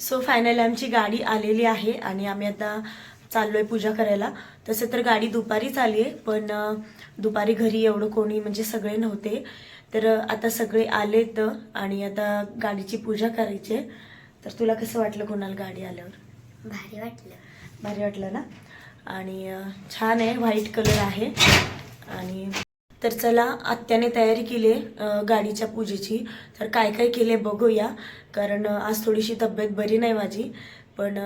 So finally आमची गाडी आलेली आहे आणि आम्ही आता चाललोय पूजा करायला. तसे तर गाडी दुपारीच आली आहे, पण दुपारी घरी एवढं कोणी म्हणजे सगळे नव्हते, तर आता सगळे आलेत आणि आता गाडीची पूजा करायची आहे. तर तुला कसं वाटलं कोणाला गाडी आल्यावर? भारी वाटलं. भारी वाटलं ना. आणि छान आहे, व्हाईट कलर आहे. आणि तर चला, आत्याने तयारी केली आहे गाडीच्या पूजेची. तर काय काय केले बघूया, कारण आज थोडीशी तब्येत बरी नाही माझी. पण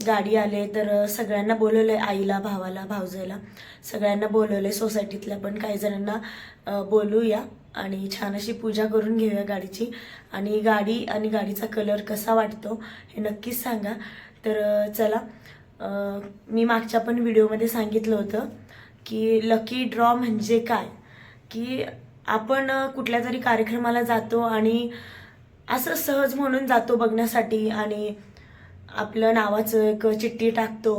गाडी आले तर सगळ्यांना बोलवलं आहे, आईला, भावाला, भावजाईला सगळ्यांना बोलवलं आहे. सोसायटीतल्या पण काही जणांना बोलूया आणि छान अशी पूजा करून घेऊया गाडीची. आणि गाडी आणि गाडीचा कलर कसा वाटतो हे नक्कीच सांगा. तर चला, मी मागच्या पण व्हिडिओमध्ये सांगितलं होतं की लकी ड्रॉ म्हणजे काय, की आपण कुठल्या तरी कार्यक्रमाला जातो आणि असं सहज म्हणून जातो बघण्यासाठी आणि आपलं नावाचं एक चिठ्ठी टाकतो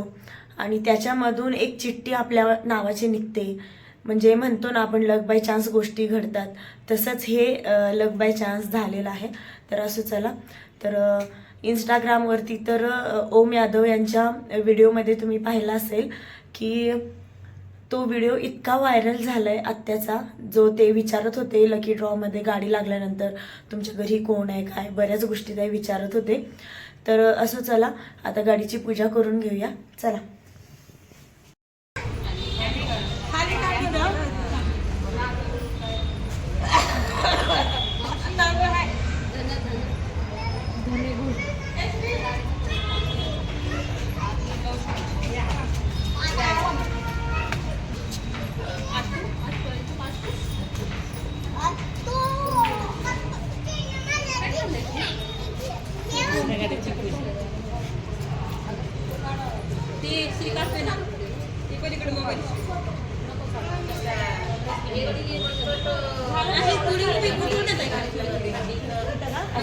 आणि त्याच्यामधून एक चिठ्ठी आपल्या नावाची निघते. म्हणजे म्हणतो ना आपण लक बाय चान्स गोष्टी घडतात, तसंच हे लक बाय चान्स झालेलं आहे. तर असं चला, तर इंस्टाग्रामवरती तर ओम यादव यांच्या व्हिडिओमध्ये तुम्ही पाहिला असेल की तो व्हिडिओ इतका व्हायरल झालाय आत्याचा, जो ते विचारत होते लकी ड्रॉमध्ये गाडी लागल्यानंतर तुमच्या घरी कोण आहे, काय बऱ्याच गोष्टी ते विचारत होते. तर असं चला, आता गाडीची पूजा करून घेऊया. चला.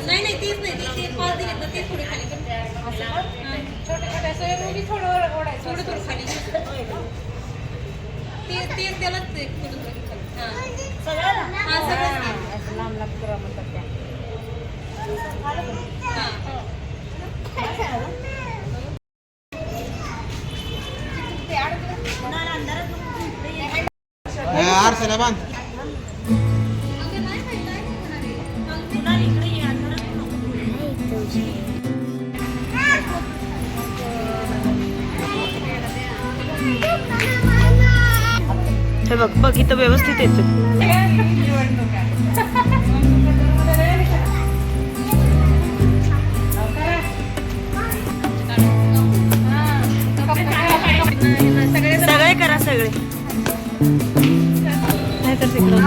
नाही तीच नाही, ती 5 दिले तर ते थोडे खाली छोटे थोडं थोडं खाली ते त्यालाच लांब लांब करा म्हणतात त्या. हे बघ बघ, इथं व्यवस्थित येतो. सगळे करा, सगळे नाही तर तिकडं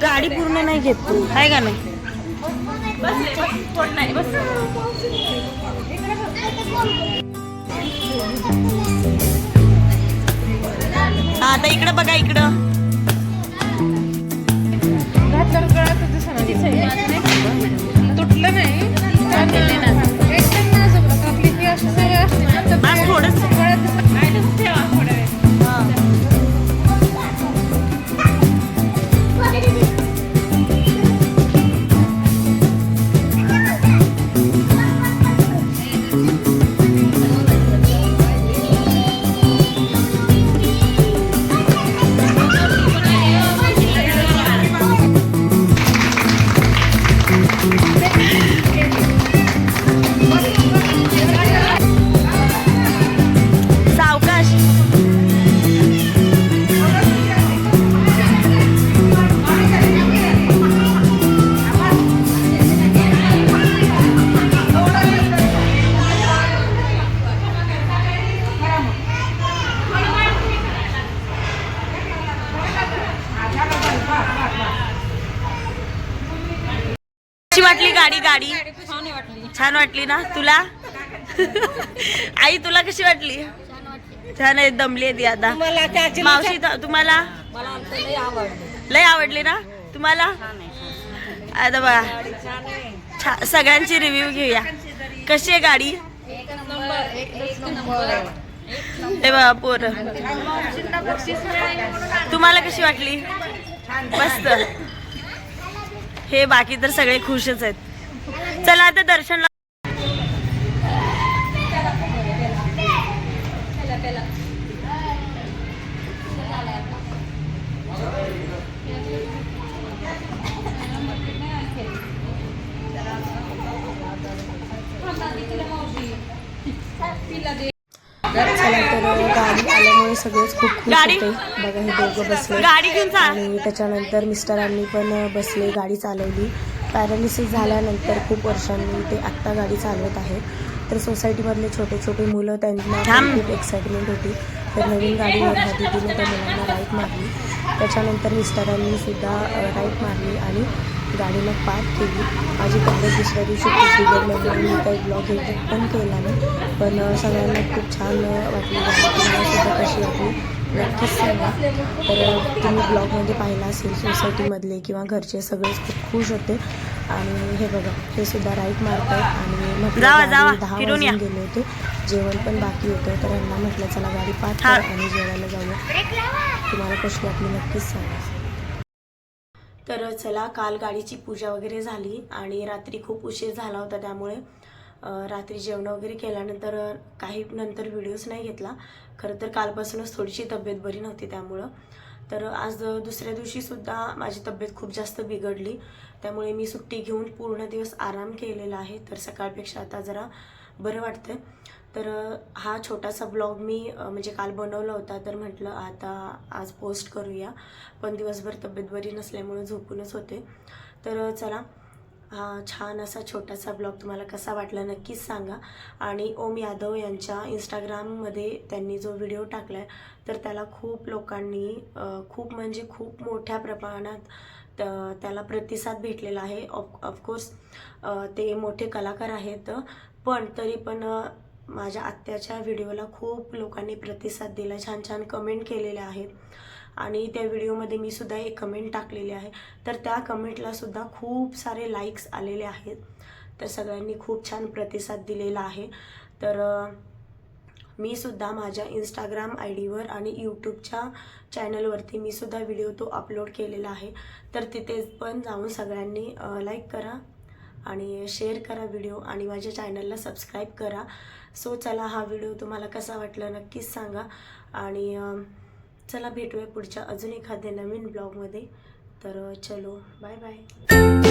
गाडी पूर्ण नाही घेत तू, आहे का नाही? आता इकडं बघा, इकडं तुटलं नाही थोडं गाडी गाडी छान वाटली. छान वाटली ना तुला? आई तुला कशी वाटली? छान आहे. दमली आहे ती आता. मावशी तुम्हाला? मला आमचं लय आवडलं. लय आवडली ना तुम्हाला? आता बघा सगळ्यांची रिव्ह्यू घेऊया. कशी आहे गाडी? एक नंबर. ते बघा पोरं. तुम्हाला कशी वाटली? मस्त. हे बाकी तर सगळे खुशच आहेत. चला आता दर्शनला. चला तर गाडी आल्यामुळे सगळेच खूप खुश होते. बघा हे दोघं बसले आणि त्याच्यानंतर मिस्टरांनी पण बसले. गाडी चालवली. पॅरालिसिस झाल्यानंतर खूप वर्षांनी ते आत्ता गाडी चालवत आहेत. तर सोसायटीमधले छोटे छोटे मुलं त्यांना खूप एक्साइटमेंट होती. तर नवीन गाडीवर ह्या दीदीने त्या मुलांना राईट मारली. त्याच्यानंतर मिस्टरांनी सुद्धा राईट मारली आणि गाडीला पार्क केली. माझी तब्येत दुसऱ्या दिवशी खूप बिघडल्यामुळे मी काही ब्लॉग एडिट पण केला नाही. पण सगळ्यांना खूप छान वाटली गाडी. तुम्हाला सुद्धा कशी वाटली नक्कीच सांगा. तर तुम्ही ब्लॉगमध्ये पाहिला असेल सोसायटीमधले किंवा घरचे सगळेच खूप खुश होते. आणि हे बघा हे सुद्धा राईट मारतात. आणि म्हटलं 10 वाजून गेले होते. जेवण पण बाकी होतं. तर यांना म्हटलं चला गाडी पार्क कर आणि जेवायला जाऊया. तुम्हाला कशी वाटली नक्कीच सांगा. तर चला काल गाडीची पूजा वगैरे झाली आणि रात्री खूप उशीर झाला होता. त्यामुळे रात्री जेवण वगैरे केल्यानंतर काही नंतर व्हिडिओज नाही घेतला. खरं तर कालपासूनच थोडीशी तब्येत बरी नव्हती त्यामुळं. तर आज दुसऱ्या दिवशीसुद्धा माझी तब्येत खूप जास्त बिघडली. त्यामुळे मी सुट्टी घेऊन पूर्ण दिवस आराम केलेला आहे. तर सकाळपेक्षा आता जरा बरं वाटतं. तर हा छोटासा ब्लॉग मी म्हणजे काल बनवला होता. तर म्हटलं आता आज पोस्ट करूया. पण दिवसभर तब्येत बरी नसल्यामुळे झोपूनच होते. तर चला हा छान असा छोटासा ब्लॉग तुम्हाला कसा वाटला नक्कीच सांगा. आणि ओम यादव यांच्या इंस्टाग्राममध्ये त्यांनी जो व्हिडिओ टाकला आहे तर त्याला खूप लोकांनी खूप म्हणजे खूप मोठ्या प्रमाणात त्याला प्रतिसाद भेटलेला आहे. ऑफकोर्स ते मोठे कलाकार आहेत. पण तरी पण माझ्या आत्याच्या व्हिडिओला खूप लोकांनी प्रतिसाद दिला. छान छान कमेंट केलेल्या आहेत. आणि त्या व्हिडिओमध्ये मी सुद्धा एक कमेंट टाकलेली आहे. तर त्या कमेंटला सुद्धा खूप सारे लाईक्स आलेले आहेत. तर सगळ्यांनी खूप छान प्रतिसाद दिलेला आहे. तर मी सुद्धा माझ्या इंस्टाग्राम आयडीवर आणि यूट्यूबच्या चॅनलवरती मी सुद्धा व्हिडिओ तो अपलोड केलेला आहे. तर तिथे पण जाऊन सगळ्यांनी लाईक करा आणि शेअर करा व्हिडिओ आणि माझ्या चॅनलला सबस्क्राईब करा. सो चला हा व्हिडिओ तुम्हाला कसा वाटला नक्कीच सांगा. आणि चला भेटूया पुढच्या अजून एखाद्या नवीन ब्लॉगमध्ये. तर चलो बाय बाय.